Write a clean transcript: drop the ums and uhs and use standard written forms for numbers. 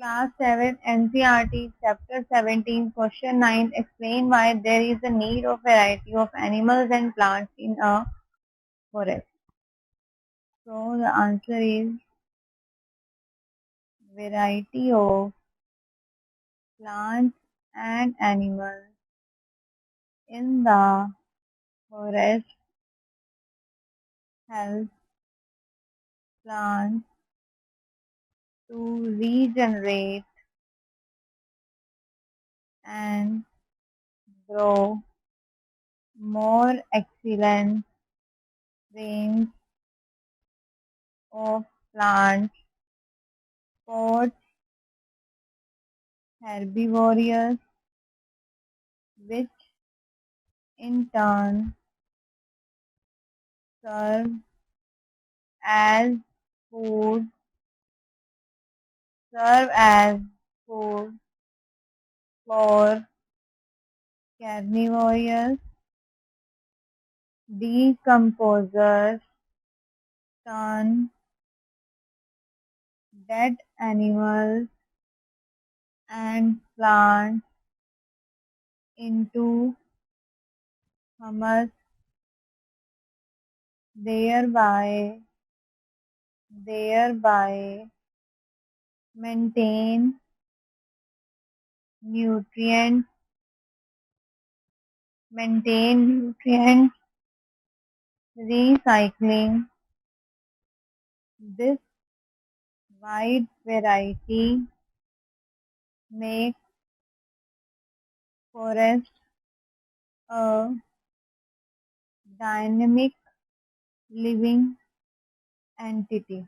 Class 7 NCERT Chapter 17 Question 9 Explain why there is a need of variety of animals and plants in a forest. So the answer is variety of plants and animals in the forest helps plants to regenerate and grow more excellent range of plants, both herbivorous, which in turn serve as food serve as food for carnivorous decomposers, turn dead animals and plants into humus, thereby maintain nutrient recycling. This wide variety makes forest a dynamic living entity.